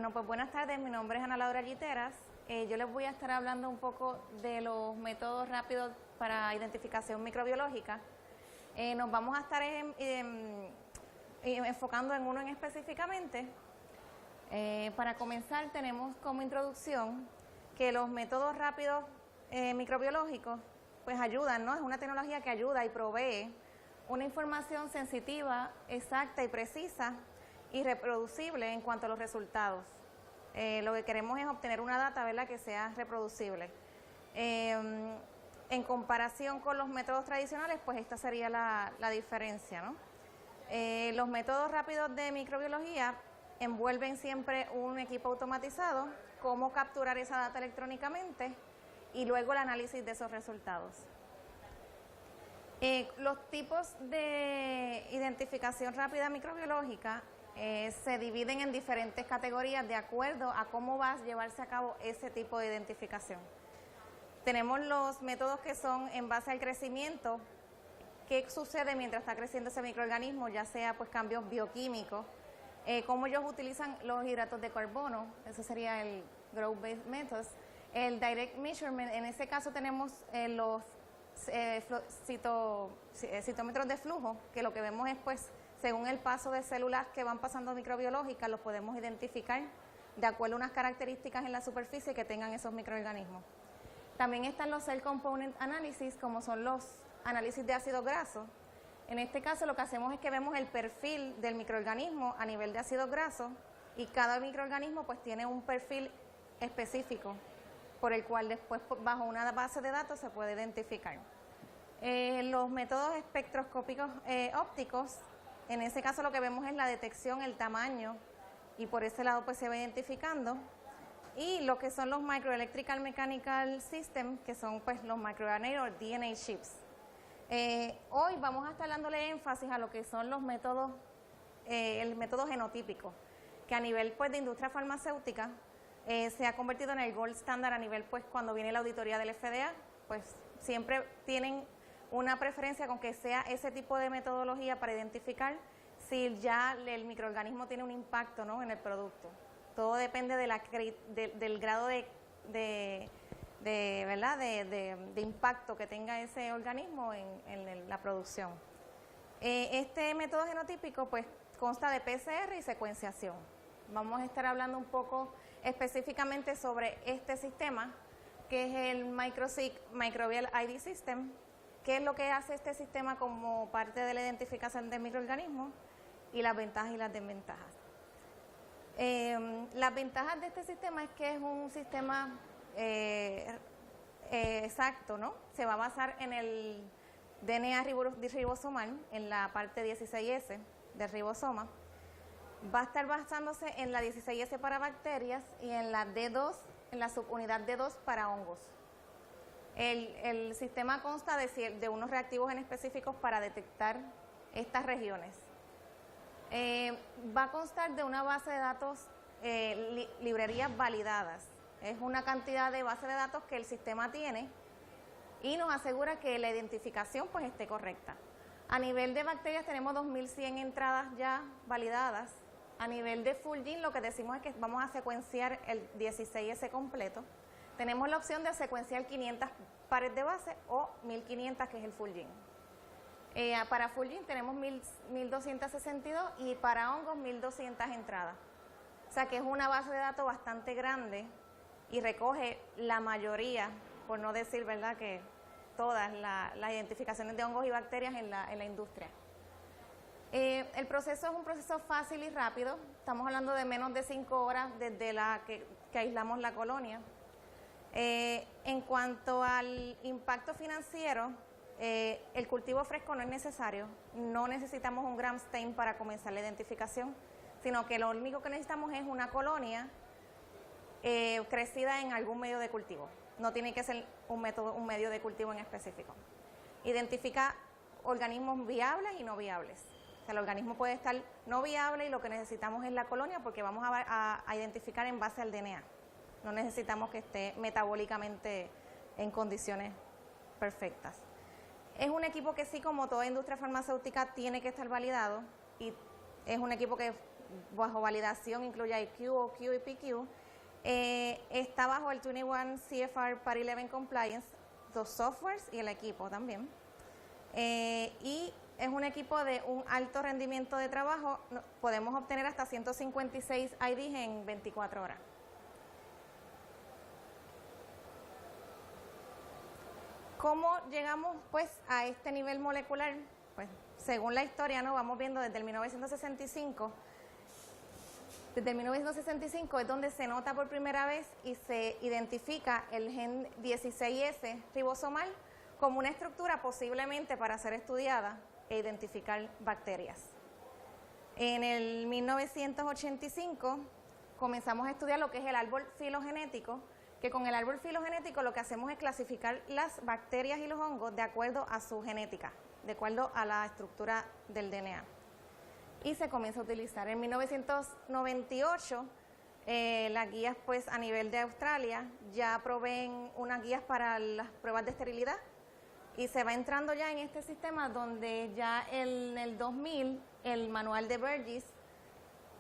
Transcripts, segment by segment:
Bueno, pues buenas tardes, mi nombre es Ana Laura Lliteras. Yo les voy a estar hablando un poco de los métodos rápidos para identificación microbiológica. Nos vamos a estar enfocando en uno en específicamente. Para comenzar, tenemos como introducción que los métodos rápidos microbiológicos pues ayudan, ¿no? Es una tecnología que ayuda y provee una información sensitiva, exacta y precisa y reproducible en cuanto a los resultados. Lo que queremos es obtener una data, ¿verdad?, que sea reproducible. En comparación con los métodos tradicionales, pues esta sería la diferencia, ¿no? Los métodos rápidos de microbiología envuelven siempre un equipo automatizado, cómo capturar esa data electrónicamente y luego el análisis de esos resultados. Los tipos de identificación rápida microbiológica se dividen en diferentes categorías de acuerdo a cómo va a llevarse a cabo ese tipo de identificación. Tenemos los métodos que son en base al crecimiento, qué sucede mientras está creciendo ese microorganismo, ya sea pues cambios bioquímicos, cómo ellos utilizan los hidratos de carbono, eso sería el Growth Based Methods. El Direct Measurement, en ese caso tenemos los citómetros de flujo, que lo que vemos es pues según el paso de células que van pasando microbiológicas, los podemos identificar de acuerdo a unas características en la superficie que tengan esos microorganismos. También están los Cell Component Analysis, como son los análisis de ácido graso. En este caso lo que hacemos es que vemos el perfil del microorganismo a nivel de ácido graso y cada microorganismo pues tiene un perfil específico por el cual después bajo una base de datos se puede identificar. Los métodos espectroscópicos ópticos, en ese caso lo que vemos es la detección, el tamaño, y por ese lado pues se va identificando. Y lo que son los Microelectrical Mechanical System, que son pues los microRNA o DNA chips. Hoy vamos a estar dándole énfasis a lo que son los métodos, el método genotípico, que a nivel pues de industria farmacéutica se ha convertido en el gold standard a nivel pues cuando viene la auditoría del FDA, pues siempre tienen una preferencia con que sea ese tipo de metodología para identificar si ya el microorganismo tiene un impacto, ¿no?, en el producto. Todo depende del grado de impacto que tenga ese organismo en la producción. Este método genotípico pues consta de PCR y secuenciación. Vamos a estar hablando un poco específicamente sobre este sistema, que es el MicroSeq Microbial ID System. ¿Qué es lo que hace este sistema como parte de la identificación del microorganismo y las ventajas y las desventajas? Las ventajas de este sistema es que es un sistema exacto, ¿no? Se va a basar en el DNA ribosomal, en la parte 16S del ribosoma. Va a estar basándose en la 16S para bacterias y en la D2, en la subunidad D2 para hongos. El sistema consta de unos reactivos en específicos para detectar estas regiones. Va a constar de una base de datos, librerías validadas. Es una cantidad de base de datos que el sistema tiene y nos asegura que la identificación pues esté correcta. A nivel de bacterias tenemos 2100 entradas ya validadas. A nivel de full gene lo que decimos es que vamos a secuenciar el 16S completo. Tenemos la opción de secuenciar 500 pares de base o 1500, que es el full gene. Para full gene tenemos 1262 y para hongos 1200 entradas. O sea que es una base de datos bastante grande y recoge la mayoría, por no decir, ¿verdad?, que todas las identificaciones de hongos y bacterias en la industria. El proceso es un proceso fácil y rápido. Estamos hablando de menos de 5 horas desde que aislamos la colonia. En cuanto al impacto financiero, el cultivo fresco no es necesario, no necesitamos un gram stain para comenzar la identificación, sino que lo único que necesitamos es una colonia crecida en algún medio de cultivo. No tiene que ser un medio de cultivo en específico. Identifica organismos viables y no viables. O sea, el organismo puede estar no viable y lo que necesitamos es la colonia porque vamos a identificar en base al DNA. No necesitamos que esté metabólicamente en condiciones perfectas. Es un equipo que sí, como toda industria farmacéutica, tiene que estar validado y es un equipo que bajo validación incluye IQ, OQ y PQ. Está bajo el 21 CFR Part 11 Compliance, los softwares y el equipo también. Y es un equipo de un alto rendimiento de trabajo. Podemos obtener hasta 156 IDs en 24 horas. ¿Cómo llegamos pues a este nivel molecular? Pues según la historia, ¿no? Vamos viendo desde el 1965. Desde el 1965 es donde se nota por primera vez y se identifica el gen 16S ribosomal como una estructura posiblemente para ser estudiada e identificar bacterias. En el 1985 comenzamos a estudiar lo que es el árbol filogenético, que con el árbol filogenético lo que hacemos es clasificar las bacterias y los hongos de acuerdo a su genética, de acuerdo a la estructura del DNA. Y se comienza a utilizar. En 1998, las guías pues a nivel de Australia ya proveen unas guías para las pruebas de esterilidad y se va entrando ya en este sistema donde ya en el 2000 el manual de Burgess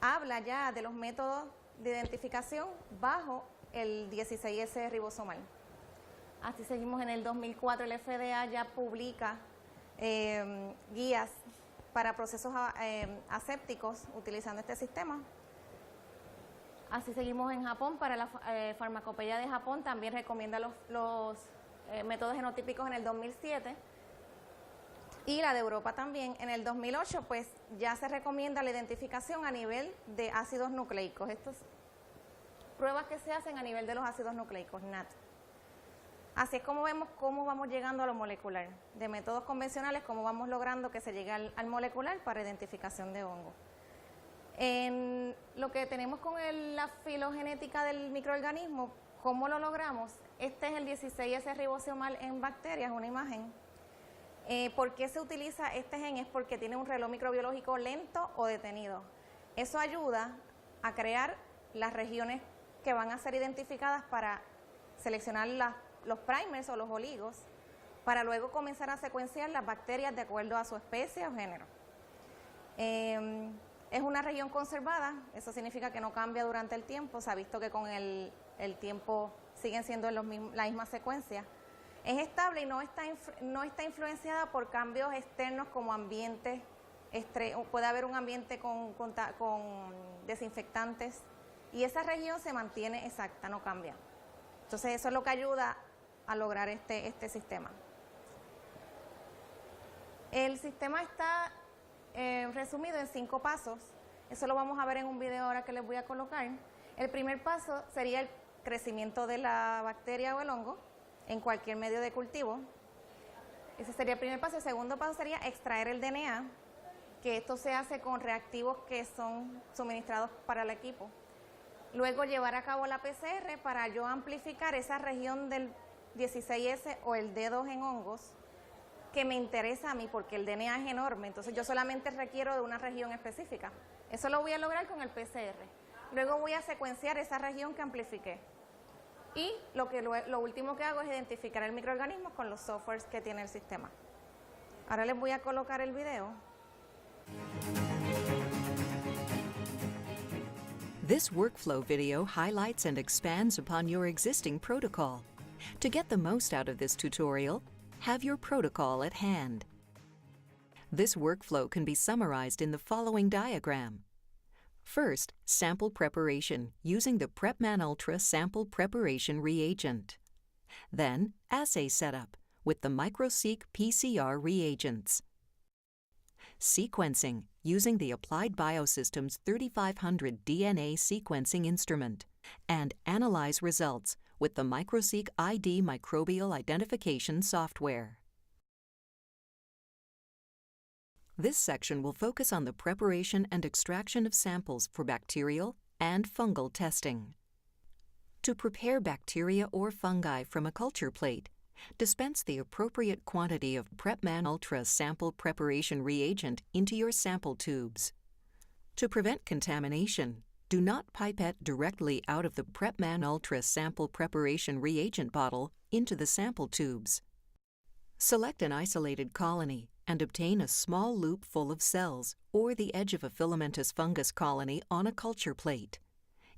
habla ya de los métodos de identificación bajo el 16S ribosomal. Así seguimos en el 2004, el FDA ya publica guías para procesos asépticos utilizando este sistema. Así seguimos en Japón, para la farmacopeia de Japón también recomienda los métodos genotípicos en el 2007. Y la de Europa también. En el 2008 pues ya se recomienda la identificación a nivel de ácidos nucleicos. Estas pruebas que se hacen a nivel de los ácidos nucleicos, NAT. Así es como vemos cómo vamos llegando a lo molecular. De métodos convencionales, cómo vamos logrando que se llegue al molecular para identificación de hongo. En lo que tenemos con la filogenética del microorganismo, ¿cómo lo logramos? Este es el 16S ribosomal en bacterias, una imagen. ¿Por qué se utiliza este gen? Es porque tiene un reloj microbiológico lento o detenido. Eso ayuda a crear las regiones que van a ser identificadas para seleccionar los primers o los oligos, para luego comenzar a secuenciar las bacterias de acuerdo a su especie o género. Es una región conservada, eso significa que no cambia durante el tiempo, se ha visto que con el tiempo siguen siendo la misma secuencia. Es estable y no está influenciada por cambios externos como ambientes, puede haber un ambiente con desinfectantes y esa región se mantiene exacta, no cambia. Entonces eso es lo que ayuda a lograr este sistema. El sistema está resumido en 5 pasos, eso lo vamos a ver en un video ahora que les voy a colocar. El primer paso sería el crecimiento de la bacteria o el hongo en cualquier medio de cultivo. Ese sería el primer paso. El segundo paso sería extraer el DNA, que esto se hace con reactivos que son suministrados para el equipo. Luego llevar a cabo la PCR para yo amplificar esa región del 16S o el D2 en hongos que me interesa a mí porque el DNA es enorme, entonces yo solamente requiero de una región específica. Eso lo voy a lograr con el PCR. Luego voy a secuenciar esa región que amplifiqué. Y lo último que hago es identificar el microorganismo con los softwares que tiene el sistema. Ahora les voy a colocar el video. This workflow video highlights and expands upon your existing protocol. To get the most out of this tutorial, have your protocol at hand. This workflow can be summarized in the following diagram. First, sample preparation using the PrepMan Ultra sample preparation reagent. Then, assay setup with the MicroSeq PCR reagents. Sequencing using the Applied Biosystems 3500 DNA sequencing instrument, and analyze results with the MicroSeq ID microbial identification software. This section will focus on the preparation and extraction of samples for bacterial and fungal testing. To prepare bacteria or fungi from a culture plate, dispense the appropriate quantity of PrepMan Ultra sample preparation reagent into your sample tubes. To prevent contamination, do not pipette directly out of the PrepMan Ultra sample preparation reagent bottle into the sample tubes. Select an isolated colony and obtain a small loop full of cells or the edge of a filamentous fungus colony on a culture plate.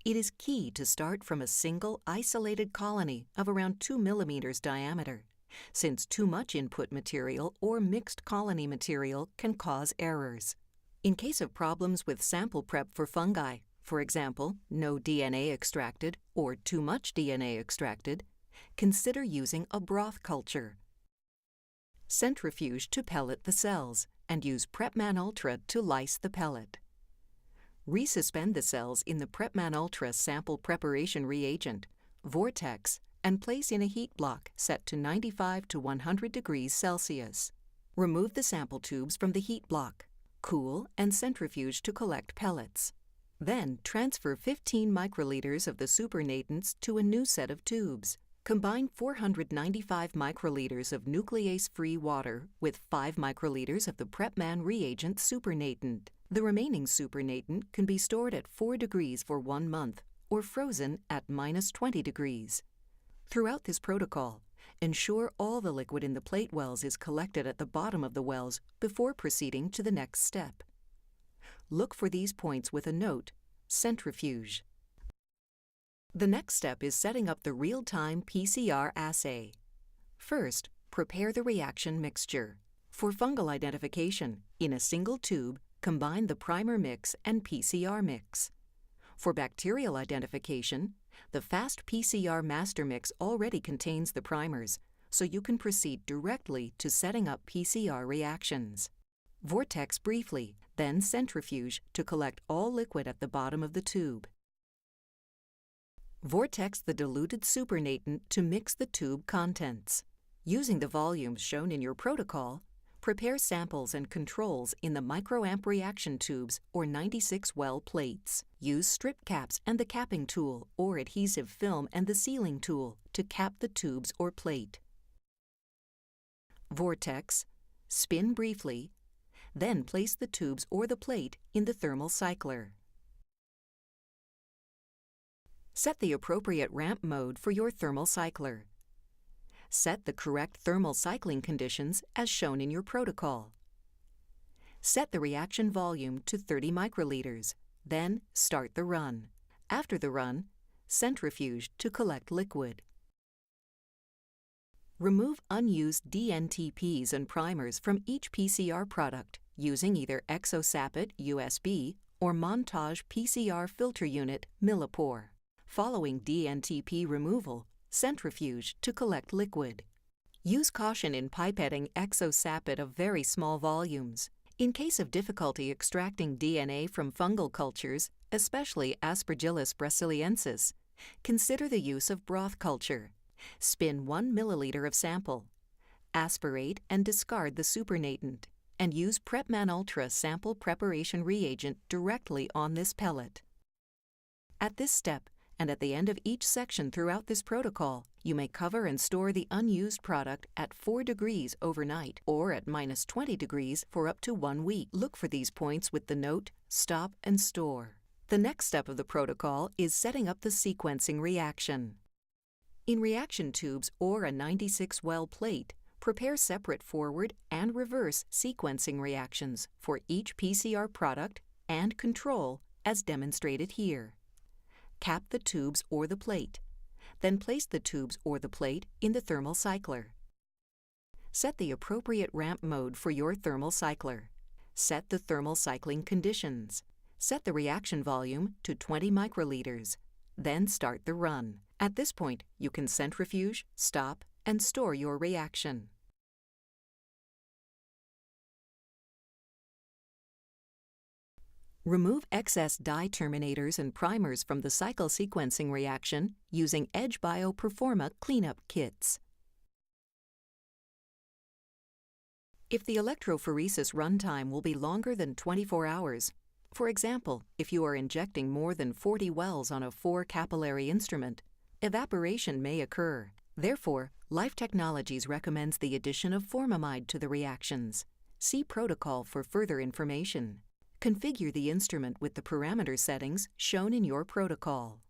It is key to start from a single isolated colony of around 2 millimeters diameter, since too much input material or mixed colony material can cause errors. In case of problems with sample prep for fungi, for example, no DNA extracted or too much DNA extracted, consider using a broth culture. Centrifuge to pellet the cells and use PrepMan Ultra to lyse the pellet. Resuspend the cells in the PrepMan Ultra sample preparation reagent, Vortex, and place in a heat block set to 95 to 100 degrees Celsius. Remove the sample tubes from the heat block, cool, and centrifuge to collect pellets. Then transfer 15 microliters of the supernatants to a new set of tubes. Combine 495 microliters of nuclease-free water with 5 microliters of the PrepMan reagent supernatant. The remaining supernatant can be stored at 4 degrees for 1 month or frozen at -20 degrees. Throughout this protocol, ensure all the liquid in the plate wells is collected at the bottom of the wells before proceeding to the next step. Look for these points with a note, centrifuge. The next step is setting up the real-time PCR assay. First, prepare the reaction mixture. For fungal identification, in a single tube, combine the primer mix and PCR mix. For bacterial identification, the fast PCR master mix already contains the primers, so you can proceed directly to setting up PCR reactions. Vortex briefly, then centrifuge to collect all liquid at the bottom of the tube. Vortex the diluted supernatant to mix the tube contents. Using the volumes shown in your protocol, prepare samples and controls in the microamp reaction tubes or 96-well plates. Use strip caps and the capping tool or adhesive film and the sealing tool to cap the tubes or plate. Vortex, spin briefly, then place the tubes or the plate in the thermal cycler. Set the appropriate ramp mode for your thermal cycler. Set the correct thermal cycling conditions as shown in your protocol. Set the reaction volume to 30 microliters, then start the run. After the run, centrifuge to collect liquid. Remove unused DNTPs and primers from each PCR product using either Exosapid USB or Montage PCR filter unit millipore. Following DNTP removal, centrifuge to collect liquid. Use caution in pipetting Exosapid of very small volumes. In case of difficulty extracting DNA from fungal cultures, especially Aspergillus brasiliensis, consider the use of broth culture. Spin 1 milliliter of sample. Aspirate and discard the supernatant, and use PrepMan Ultra sample preparation reagent directly on this pellet. At this step, and at the end of each section throughout this protocol, you may cover and store the unused product at 4 degrees overnight or at -20 degrees for up to 1 week. Look for these points with the note, stop and store. The next step of the protocol is setting up the sequencing reaction. In reaction tubes or a 96-well plate, prepare separate forward and reverse sequencing reactions for each PCR product and control as demonstrated here. Cap the tubes or the plate. Then place the tubes or the plate in the thermal cycler. Set the appropriate ramp mode for your thermal cycler. Set the thermal cycling conditions. Set the reaction volume to 20 microliters. Then start the run. At this point, you can centrifuge, stop, and store your reaction. Remove excess dye terminators and primers from the cycle sequencing reaction using EdgeBio Performa cleanup kits. If the electrophoresis runtime will be longer than 24 hours, for example, if you are injecting more than 40 wells on a 4-capillary instrument, evaporation may occur. Therefore, Life Technologies recommends the addition of formamide to the reactions. See protocol for further information. Configure the instrument with the parameter settings shown in your protocol.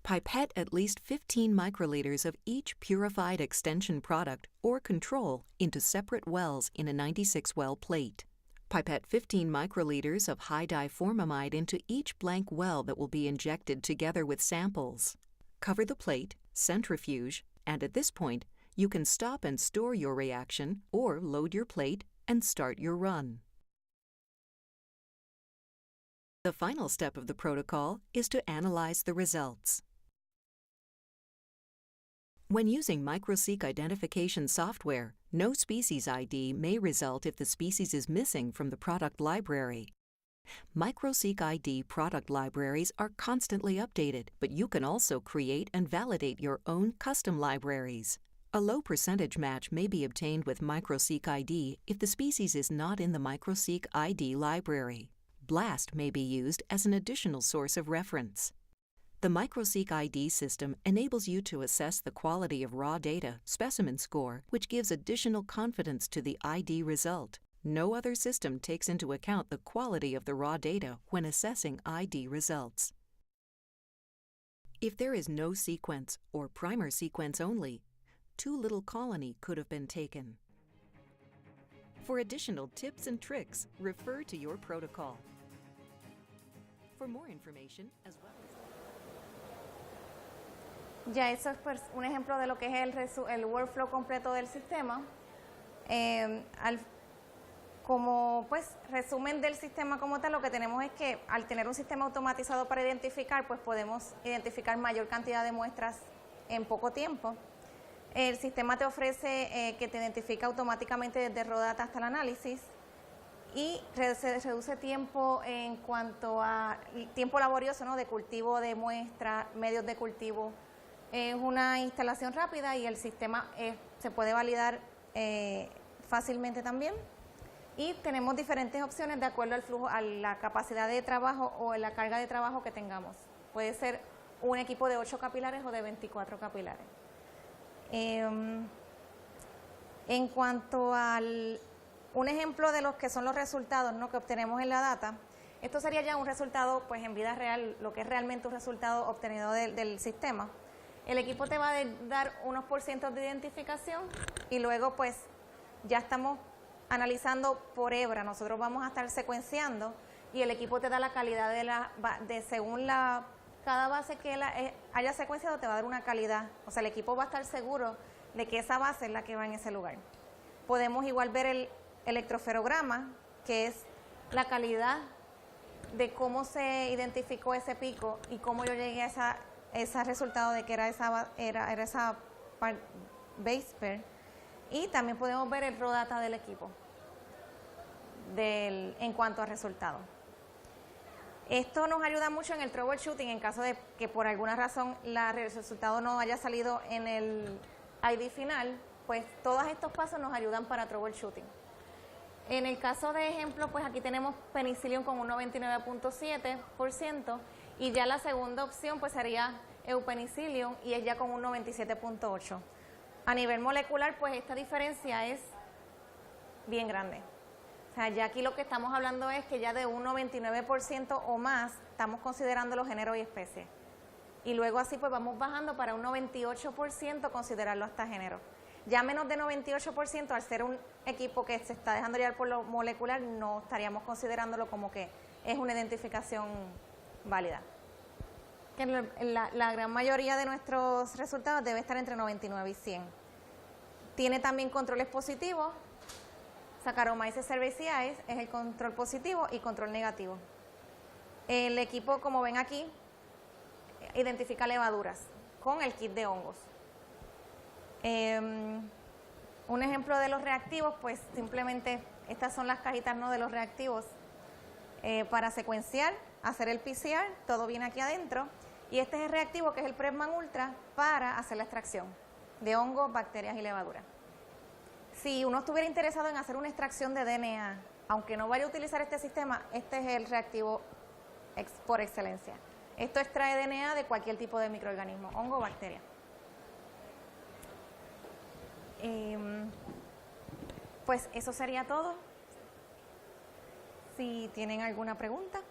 Pipette at least 15 microliters of each purified extension product or control into separate wells in a 96-well plate. Pipette 15 microliters of high diformamide into each blank well that will be injected together with samples. Cover the plate, centrifuge, and at this point, you can stop and store your reaction or load your plate and start your run. The final step of the protocol is to analyze the results. When using microseq identification software, no species ID may result if the species is missing from the product library. microseq ID product libraries are constantly updated, but you can also create and validate your own custom libraries. A low percentage match may be obtained with microseq ID if the species is not in the microseq ID library. BLAST may be used as an additional source of reference. The microseq ID system enables you to assess the quality of raw data, specimen score, which gives additional confidence to the ID result. No other system takes into account the quality of the raw data when assessing ID results. If there is no sequence or primer sequence only, too little colony could have been taken. For additional tips and tricks, refer to your protocol. For more information, as well as... Ya eso es pues, un ejemplo de lo que es el workflow completo del sistema. Como pues resumen del sistema como tal, lo que tenemos es que al tener un sistema automatizado para identificar, pues podemos identificar mayor cantidad de muestras en poco tiempo. El sistema te ofrece que te identifica automáticamente desde raw data hasta el análisis y se reduce tiempo en cuanto a tiempo laborioso, ¿no? De cultivo de muestra, medios de cultivo. Es una instalación rápida y el sistema se puede validar fácilmente también. Y tenemos diferentes opciones de acuerdo al flujo, a la capacidad de trabajo o la carga de trabajo que tengamos. Puede ser un equipo de 8 capilares o de 24 capilares. En cuanto al un ejemplo de los que son los resultados, ¿no? Que obtenemos en la data, esto sería ya un resultado pues en vida real, lo que es realmente un resultado obtenido del sistema. El equipo te va a dar unos % de identificación y luego pues ya estamos analizando por hebra, nosotros vamos a estar secuenciando y el equipo te da la calidad según cada base que haya secuenciado te va a dar una calidad, o sea el equipo va a estar seguro de que esa base es la que va en ese lugar. Podemos igual ver el electroferograma, que es la calidad de cómo se identificó ese pico y cómo yo llegué a ese resultado de que era esa base pair. Y también podemos ver el raw data del equipo en cuanto a resultados. Esto nos ayuda mucho en el troubleshooting en caso de que por alguna razón el resultado no haya salido en el ID final, pues todos estos pasos nos ayudan para troubleshooting. En el caso de ejemplo, pues aquí tenemos penicillium con un 99.7% y ya la segunda opción pues sería eupenicillium y es ya con un 97.8%. A nivel molecular, pues esta diferencia es bien grande. O sea, ya aquí lo que estamos hablando es que ya de un 99% o más estamos considerando los géneros y especies. Y luego así pues vamos bajando para un 98% considerarlo hasta género. Ya menos de 98%, al ser un equipo que se está dejando llevar por lo molecular, no estaríamos considerándolo como que es una identificación válida. Que la gran mayoría de nuestros resultados debe estar entre 99 y 100. Tiene también controles positivos. Saccharomyces cerevisiae es el control positivo y control negativo. El equipo, como ven aquí, identifica levaduras con el kit de hongos. Un ejemplo de los reactivos, pues simplemente estas son las cajitas, ¿no? De los reactivos para secuenciar, hacer el PCR, todo viene aquí adentro. Y este es el reactivo que es el Pressman Ultra para hacer la extracción de hongos, bacterias y levaduras. Si uno estuviera interesado en hacer una extracción de DNA, aunque no vaya a utilizar este sistema, este es el reactivo por excelencia. Esto extrae DNA de cualquier tipo de microorganismo, hongo o bacteria. Pues eso sería todo. Si tienen alguna pregunta.